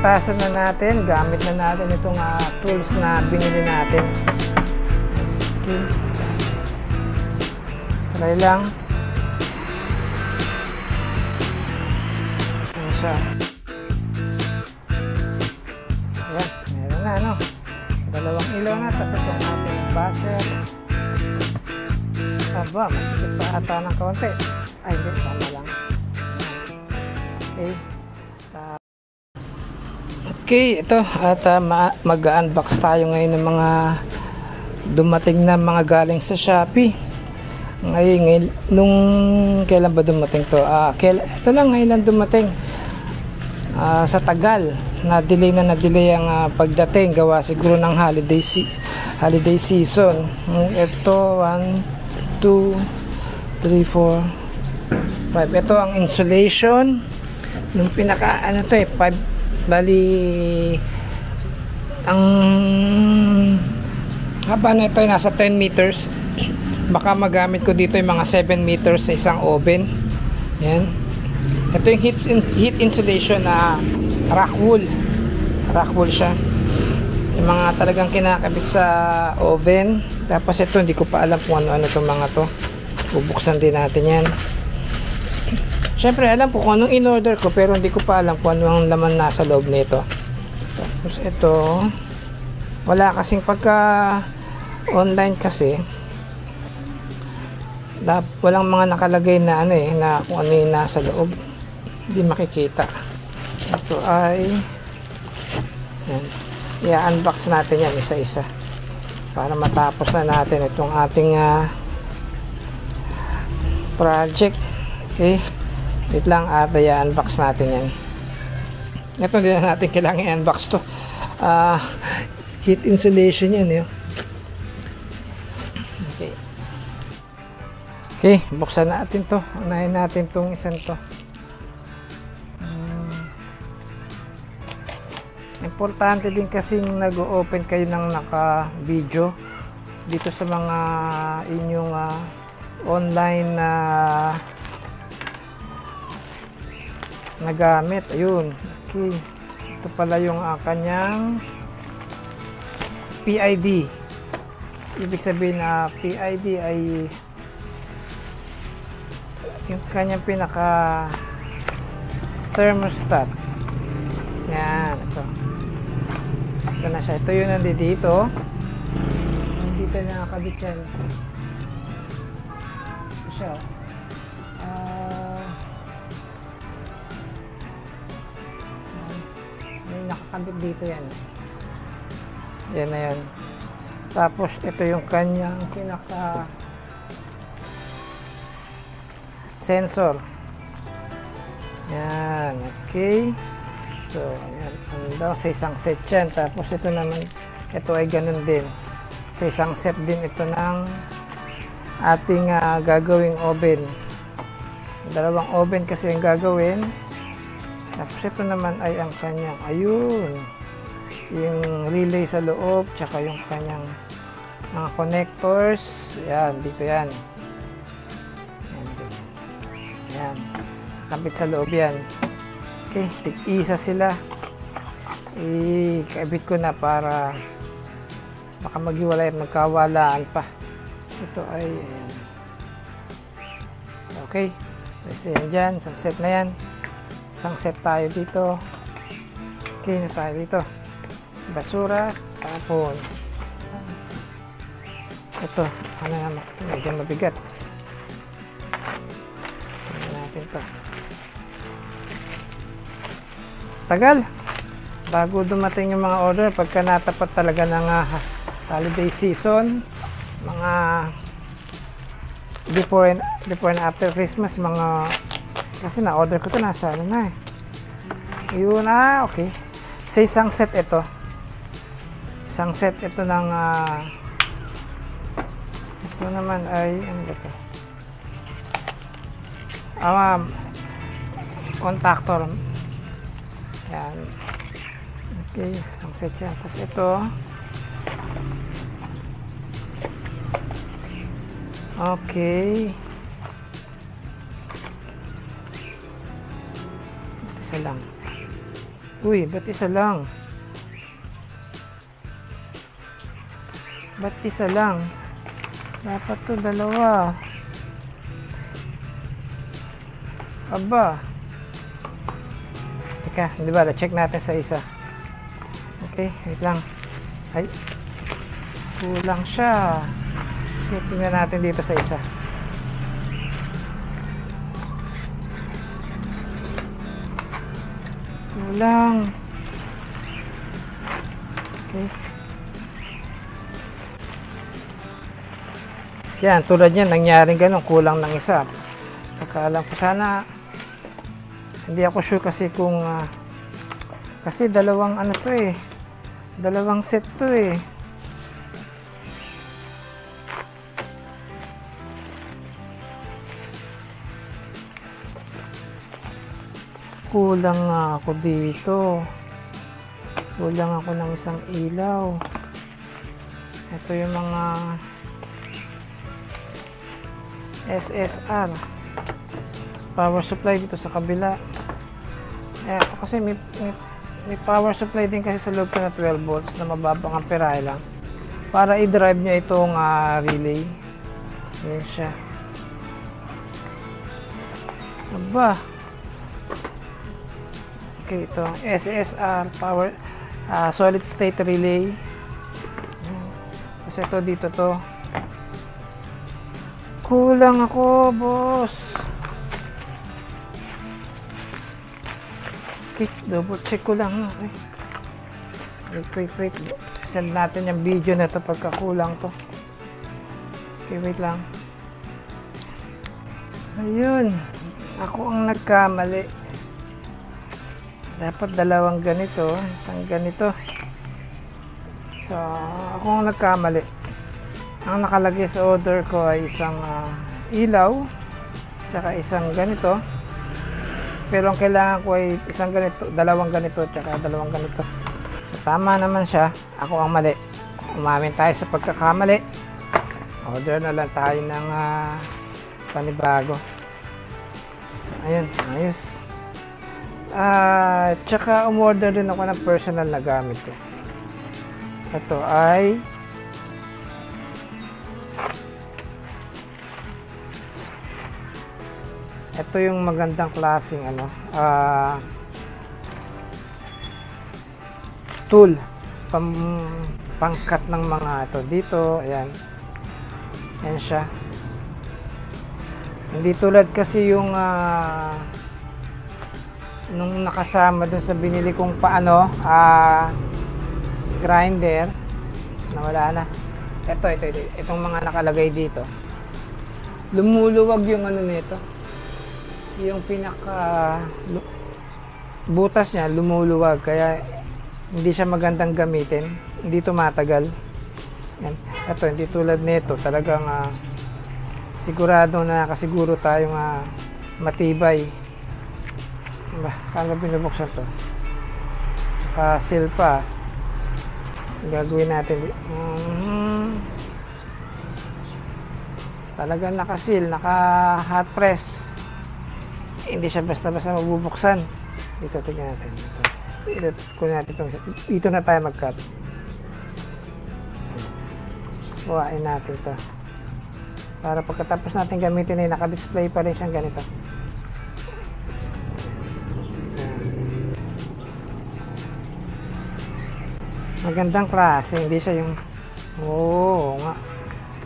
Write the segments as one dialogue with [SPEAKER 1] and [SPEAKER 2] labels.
[SPEAKER 1] Pinutasan na natin, gamit na natin itong tools na binili natin. Okay. Try lang. Ano siya? So, yan. Meron na, no? Dalawang ilaw na, tapos itong ating buzzer. Aba, masikip pa ata ng kaunti. Ay, hindi, tama lang. Okay. Okay, ito. At mag-unbox tayo ngayon ng mga dumating na mga galing sa Shopee. Ngayon, nung kailan ba dumating to? Ito lang, ngayon lang dumating. Sa tagal. Na-delay ang pagdating. Gawa siguro ng holiday season. Ito, 1, 2, 3, 4, 5. Ito ang insulation. Nung pinaka, ano to 5. Bali, ang haba na ito ay nasa 10 meters. Baka magamit ko dito yung mga 7 meters sa isang oven. Yan. Ito yung heat insulation na rock wool. Rock wool siya. Yung mga talagang kinakabit sa oven. Tapos ito, hindi ko pa alam kung ano-ano itong mga to. Bubuksan din natin yan. Siyempre, alam ko kung anong in-order ko, pero hindi ko pa alam kung ano ang laman nasa loob nito. Tapos ito, wala kasing pagka online kasi, walang mga nakalagay na ano na kung ano yung nasa loob. Hindi makikita. Ito ay, yan. I-unbox natin yan isa-isa para matapos na natin itong ating project. Okay. Wait lang, i-unbox natin yan. Ito, hindi na natin kailangan i-unbox to. Heat insulation yan yun. Okay. Okay, buksan natin to. Unahin natin tong isang to. Importante din kasi nag-open kayo ng naka-video dito sa mga inyong online na gamit. Ayun. Okay. Ito pala yung kanyang PID. Ibig sabihin na PID ay yung kanyang pinaka thermostat. Yan. Ito. Ito na siya. Ito yung nandito. Nandito na nakakabit yan. Ito siya. Nakakabit dito yan. Yan na yan. Tapos ito yung kanyang pinaka sensor. Yan. Okay. So, yan. Ano daw, sa isang set yan. Tapos ito naman, ito ay ganun din. Sa isang set din ito ng ating gagawing oven. Dalawang oven kasi yung gagawin. Tapos ito naman ay ang kanyang, ayun, yung relay sa loob, tsaka yung kanyang mga connectors. Yan, dito yan. Yan. Kapit sa loob yan. Okay, tig-isa sila. Ikabit ko na para baka maghiwalay at magkawalaan pa. Ito ay, ayan. Okay. Kasi yan dyan, isang set na yan. Isang set tayo dito. Okay na tayo dito. Basura, tapon. Ito, ano naman, medyo mabigat. Tingnan natin ito. Tagal. Bago dumating yung mga order, pagka natapat talaga ng holiday season, mga before and after Christmas, mga kasi na-order ko ito, nasa ano na yun, okay. Sa isang set ito. Isang set ito ng ito naman ay ano ba ito? Contactor. Yan. Okay, isang set yan. Tapos ito. Okay. Isa lang. Uy, ba't isa lang? Ba't isa lang? Dapat to dalawa. Aba. Teka, di ba? Check natin sa isa. Okay, wait lang. Ay, kulang siya. Okay, tingnan natin dito sa isa. Kulang. Okay. Yan, tulad yan, nangyaring ganun, kulang ng isa. Pagkaalam ko sana, hindi ako sure kasi kung, kasi dalawang ano to eh, dalawang set to eh. Kulang nga ako dito. Kulang ako ng isang ilaw. Ito yung mga SSR power supply dito sa kabila. Ito kasi may power supply din kasi sa loob na 12 volts na mababang amperahe lang para i-drive nyo itong relay. Yan siya. Aba, okay, ito SSR power solid state relay. Kasi ito dito to. Kulang ako, boss. Okay, double check ko lang. Okay. Wait. Send natin yung video na ito pagka kulang to. Okay, wait lang. Ayun. Ako ang nagkamali. Dapat dalawang ganito. Isang ganito. So, ako ang nagkamali. Ang nakalagay sa order ko ay isang ilaw tsaka isang ganito, pero ang kailangan ko ay isang ganito, dalawang ganito tsaka dalawang ganito. So, tama naman siya, ako ang mali. Umamin tayo sa pagkakamali, order na lang tayo ng panibago. So, ayun, ayos. Tsaka umorder din ako ng personal na gamit ko. Ito ay ito yung magandang klaseng tool pangkat ng mga ito dito. Ayan, yan siya. Hindi tulad kasi yung nung nakasama dun sa binili kong grinder na wala na. Itong mga nakalagay dito, lumuluwag yung nito, yung pinaka butas niya lumuluwag, kaya hindi siya magandang gamitin, hindi tumatagal. Yan. Ito hindi tulad nito, talagang sigurado na nakasiguro tayong matibay. Paano binubuksan to? Seal pa. Gagawin natin. Talagang naka-seal, naka-hot press. Hindi siya basta-basta mabubuksan. Dito, tignan natin. Dito na tayo mag-cut. Buhain natin to. Para pagkatapos natin gamitin ay naka-display pa rin siyang ganito. Magandang klase, hindi siya yung nga.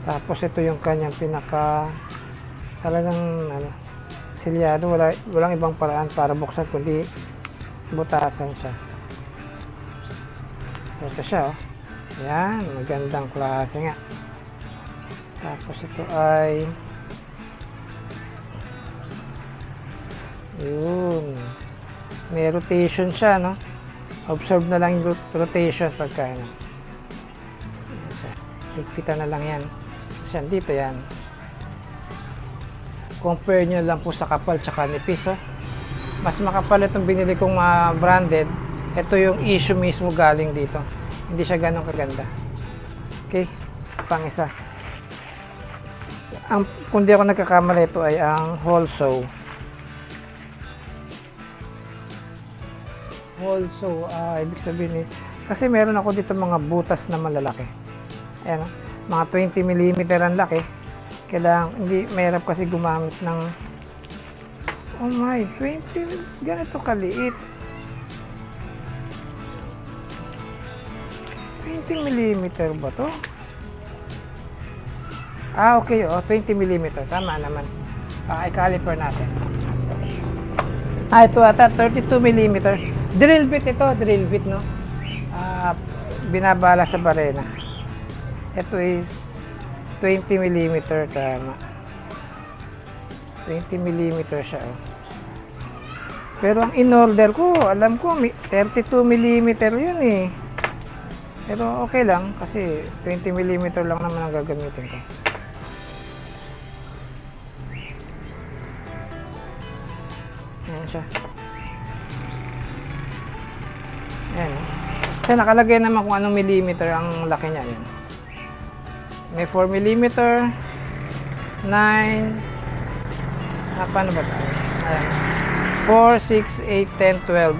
[SPEAKER 1] Tapos ito yung kanyang pinaka talagang silyado, walang ibang paraan para buksan kundi butasan siya. Ito siya, oh. Yan, magandang klase nga. Tapos ito ay yun, may rotation siya, no? Observe na lang yung rotation pagka higpitan na lang yan. Kasi dito yan, compare nyo lang po sa kapal tsaka nipis, oh. Mas makapal itong binili kong branded. Ito yung issue mismo galing dito, hindi siya ganun kaganda. Okay, pang isa. Kung di ako nagkakamali, ito ay ang Holso. hole. So, ibig sabihin kasi meron ako dito mga butas na malalaki. Ayan, mga 20 mm ang laki. Kailangan, hindi, mahirap kasi gumamit ng, oh my, 20, ganito kaliit. 20 mm ba to? Okay, 20 mm. Tama naman. I-caliper natin. Ito ata, 32 mm. Drill bit ito, drill bit, no? Binabala sa barena. Ito is 20 mm, tama. 20 mm siya, oh. Pero ang in-order ko, alam ko, 32 mm yun eh. Pero okay lang, kasi 20 mm lang naman ang gagamitin ko. Ayan siya. Ayan. Kasi nakalagay naman kung anong millimeter ang laki niya. Ayan. May 4 mm, 9, paano ba ito? Ayan. 4, 6, 8, 10, 12.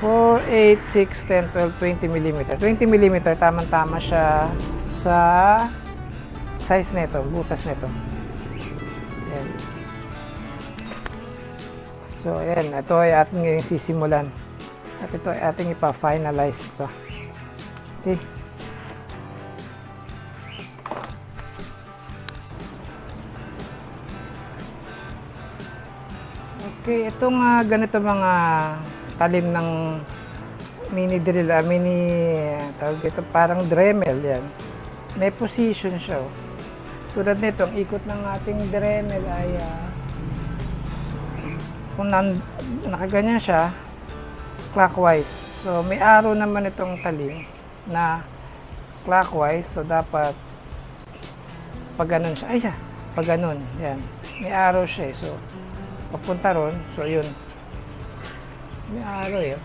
[SPEAKER 1] 4, 8, 6, 10, 12, 20 mm. 20 mm, tamang-tama siya sa size nito, butas nito. Ayan. So, ayan. Ito ay ating ngayong sisimulan. At ito ay ating ipa-finalize ito. Okay. Okay, itong ganito mga talim ng mini drill, tawag ito, parang Dremel yan. May position siya. Tulad nito, ang ikot ng ating Dremel ay kung nakaganyan siya, clockwise. So, may arrow naman itong talim na clockwise. So, dapat pag ganun siya. Ay, pag ganun. Yan. May arrow siya. So, papunta ron. So, yun. May arrow yun.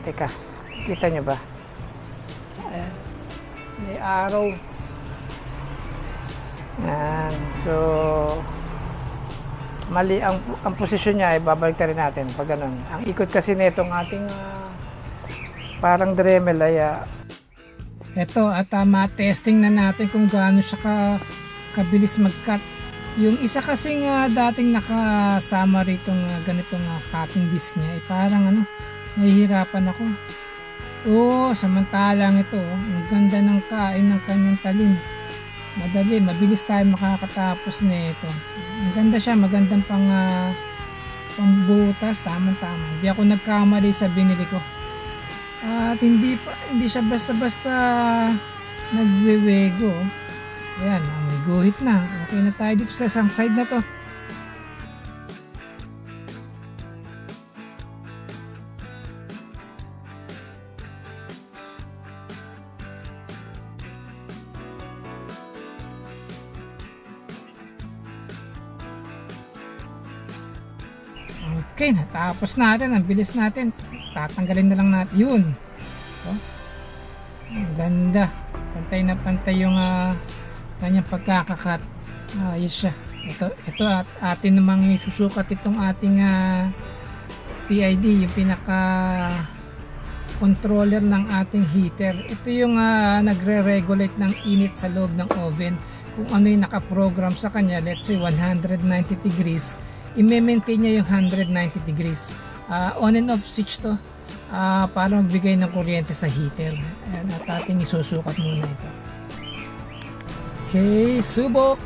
[SPEAKER 1] Teka. Kita nyo ba? Ayan. May arrow. Yan. So, mali ang posisyon niya ay babalik rin natin pag ganun. Ang ikot kasi nitong ating parang Dremel ay ito at ma-testing na natin kung gaano siya kabilis mag-cut. Yung isa kasing dating nakasama rito ganitong cutting disc niya ay parang nahihirapan ako. Samantalang ito, ang ganda ng kain ng kanyang talim. Madali, mabilis tayo makakatapos nito. Ang ganda siya, magandang pambutas, tamang-tama. Hindi ako nagkamali sa binili ko. At hindi siya basta-basta nagwewego. Ayan, may guhit na. Okay na tayo dito sa isang side na to. Okay, natapos natin. Ang bilis natin. Tatanggalin na lang natin. Yun. Ang ganda. Pantay na pantay yung kanyang pagkakakat. Ayos siya. Ito at atin namang isusukat itong ating PID. Yung pinaka controller ng ating heater. Ito yung nagre-regulate ng init sa loob ng oven. Kung ano yung nakaprogram sa kanya. Let's say 190 degrees. I-maintain niya yung 190 degrees. On and off switch to para magbigay ng kuryente sa heater. Ayan, at ating isusukat muna ito. Okay, subok.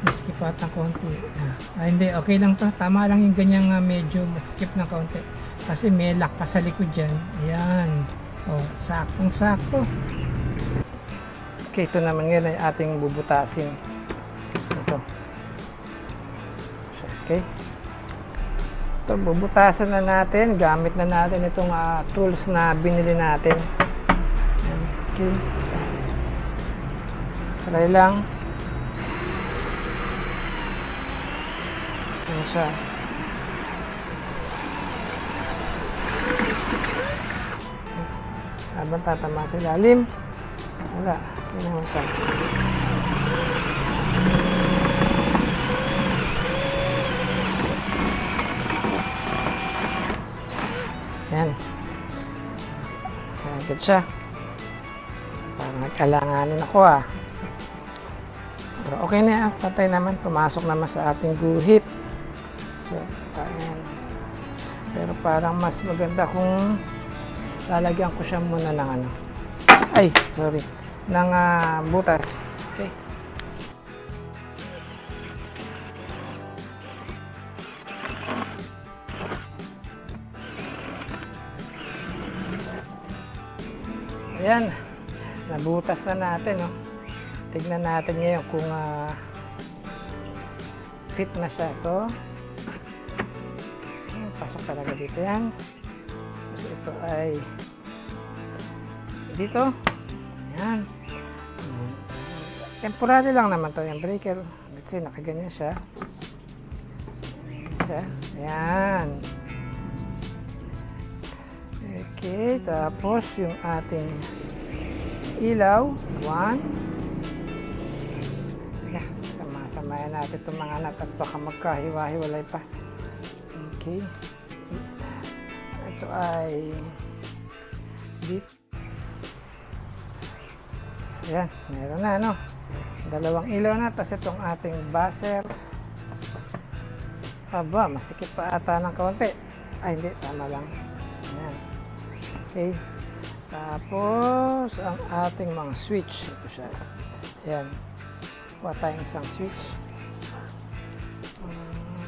[SPEAKER 1] Maskip at ng konti. Hindi, okay lang to. Tama lang yung ganyang medyo maskip ng konti. Kasi may lock pa sa likod dyan. Ayan. Saktong sakto. Okay, ito naman ngayon ay ating bubutasin. Ito. Okay. Ito, bubutasan na natin. Gamit na natin itong tools na binili natin. Okay. Try lang. Ayan siya. Habang tatama sa ilalim. Wala. Kailangan pa. Yan. Agad siya. Parang nag-alanganin ako Pero okay na yan. Patay naman. Pumasok naman sa ating guhit. So, ayan. Pero parang mas maganda kung lalagyan ko siya muna ng ng butas. Okay. Ayan, nabutas na natin, no? Tignan natin ngayon kung fit na siya ito. Pasok talaga dito yan. Tapos ito ay dito. Ayan. Temporary lang naman to yung breaker. Let's say, nakaganyan siya. Ayan. Okay, tapos yung ating ilaw, 1. Teka, samayan natin itong mga nut at baka magkahiwa-hiwalay pa. Okay. Ito ay deep. So, yan, meron na, no? 2 ilaw na, tapos itong ating buzzer. Aba, masikip pa ata ng kaunti. Ay, hindi, tama lang. Ayan. Okay. Tapos, ang ating mga switch. Ito siya. Ayan. Kuha tayong isang switch.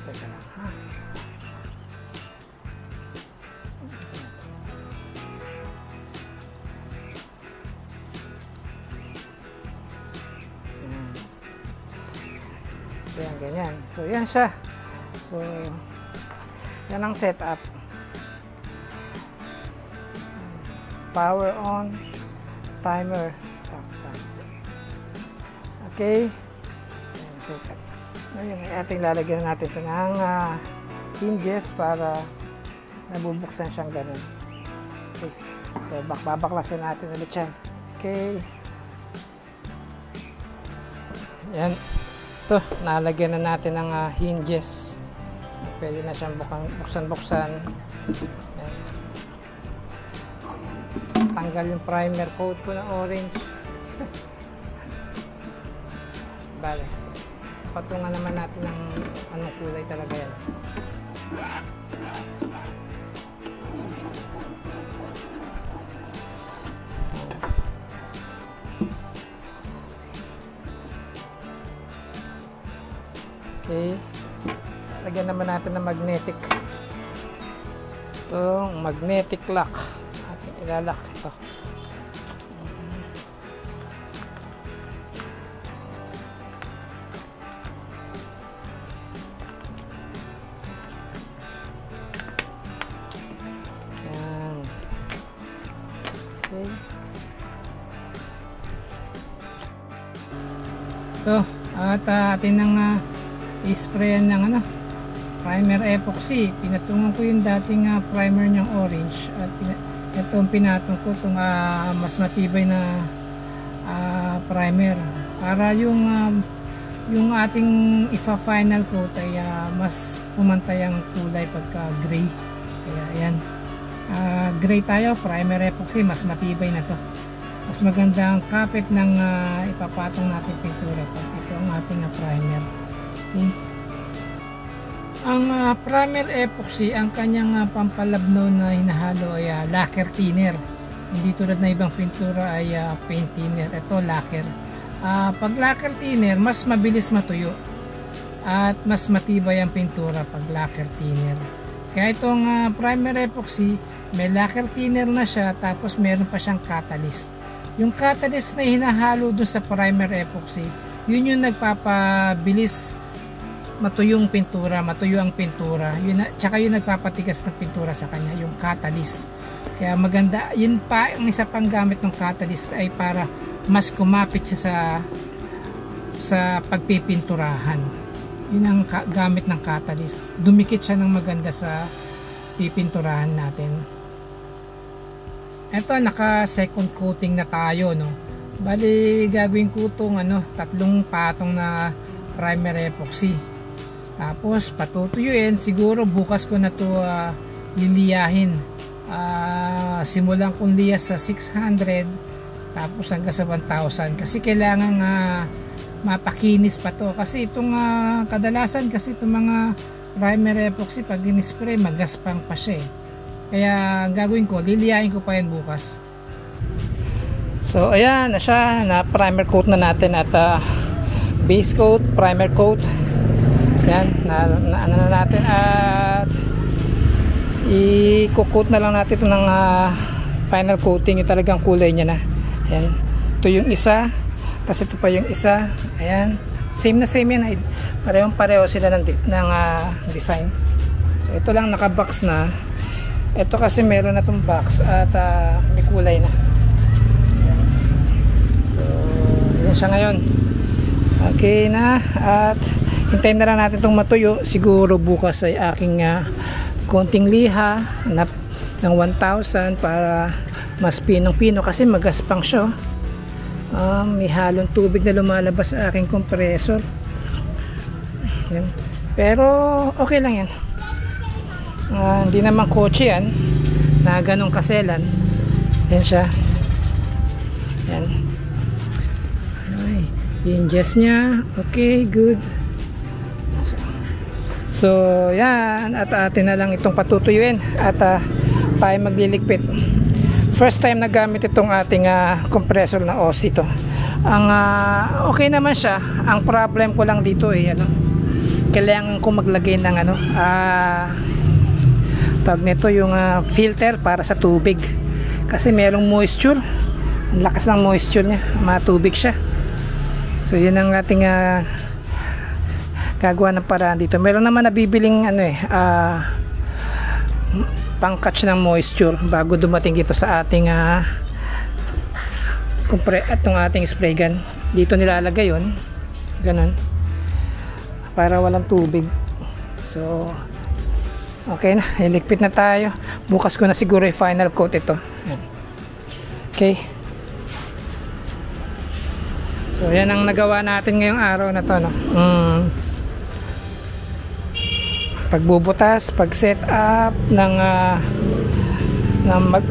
[SPEAKER 1] Teka lang, ha? Ayan. So, yan, ganyan. So, yan siya. So, yan ang setup. Power on, timer. Okay. Ngayon, ating lalagyan natin ito ng hinges para nabubuksan siyang ganun. Okay. So, babaklasin natin ulit yan. Okay. Yan. Ito, nalagyan na natin ng hinges. Pwede na siyang buksan-buksan. Yan. Tanggal yung primer coat ko na orange. Bale, patungan naman natin ng anong kulay talaga yan. Okay, lagyan naman natin ng magnetic. Itong magnetic lock ating ilalak ito. Yan. Okay. Ito, at atin ng i-sprayan ng primer epoxy. Pinatungan ko yung dating primer niyang orange at itong pinatong ko itong mas matibay na primer para yung ating ifa-final coat ay mas pumantay ang kulay pagka gray. Kaya ayan, gray tayo, primer epoxy, mas matibay na to. Mas maganda ang kapit ng ipapatong natin pintura pag ito ang ating primer. Okay. Ang primer epoxy, ang kanyang pampalabnaw na hinahalo ay lacquer thinner. Hindi tulad na ibang pintura ay paint thinner. Ito lacquer. Pag lacquer thinner, mas mabilis matuyo at mas matibay ang pintura pag lacquer thinner. Kaya itong primer epoxy, may lacquer thinner na siya, tapos meron pa siyang catalyst. Yung catalyst na hinahalo doon sa primer epoxy, yun yung nagpapabilis matuyo ang pintura. Tsaka yun nagpapatigas ng pintura sa kanya, yung catalyst. Kaya maganda, yun pa, ang isa pang gamit ng catalyst ay para mas kumapit siya sa pagpipinturahan. Yun ang gamit ng catalyst. Dumikit siya ng maganda sa pipinturahan natin. Eto, naka second coating na tayo, no. Bali, gagawin ko itong 3 patong na primer epoxy. Tapos patutuyuin, siguro bukas ko na to liliyahin simulan kong liyas sa 600 tapos hanggang sa 1,000 kasi kailangan mapakinis pa to kasi itong kadalasan kasi itong mga primary epoxy pag in-spray magaspang pa siya kaya ang gagawin ko liliyain ko pa yan bukas. So ayan na siya, na primer coat na natin at base coat, primer coat yan na ano na natin at i-coat na lang natin ito ng final coating yung talagang kulay niya na. Ayan. Ito yung isa kasi ito pa yung isa. Ayan. Same na same yan. Parehong pareho sila ng design. So ito lang naka-box na. Ito kasi meron na itong box at may kulay na. Ayan. So yan siya ngayon. Okay na. At hintayin na lang natin itong matuyo. Siguro bukas ay aking konting liha na ng 1,000 para mas pinong-pino kasi magaspang siya. May halong tubig na lumalabas sa aking compressor. Yan. Pero okay lang yan. Hindi naman kotse yan na ganong kaselan. Yan siya. Yan. Ay, yung just nya. Okay, good. So yan, at atin na lang itong patutuyuin at tayo magliligpit. First time nagamit itong ating compressor na Aussie to. Ang okay naman siya. Ang problem ko lang dito kailangan ko maglagay ng tawag nito yung filter para sa tubig. Kasi merong moisture. Ang lakas ng moisture niya, matubig siya. So yun ang ating gagawa ng paraan dito. Meron naman nabibiling pang-catch ng moisture bago dumating dito sa ating itong ating spray gun. Dito nilalagay yun. Ganon. Para walang tubig. So okay na. Iligpit na tayo. Bukas ko na siguro yung final coat ito. Okay. So yan ang nagawa natin ngayong araw na to, no? Pagbubutas, pag-set up ng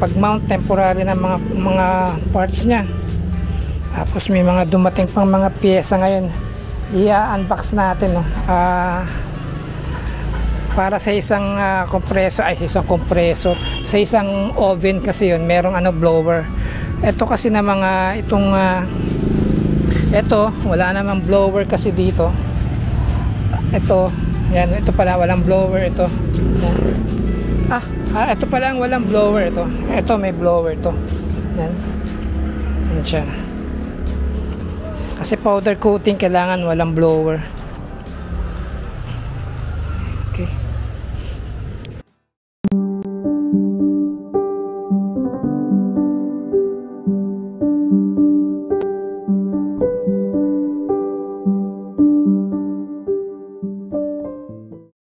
[SPEAKER 1] pag-mount temporary ng mga parts niya. Tapos may mga dumating pang mga piyesa ngayon. I-unbox natin, no? Para sa isang compressor, sa isang oven kasi yun, merong blower. Ito kasi na mga ito, wala namang blower kasi dito. Yan, ito pala walang blower ito. Yan. Ito pala ang walang blower ito. Ito may blower to. Yan. Yan siya. Kasi powder coating kailangan walang blower.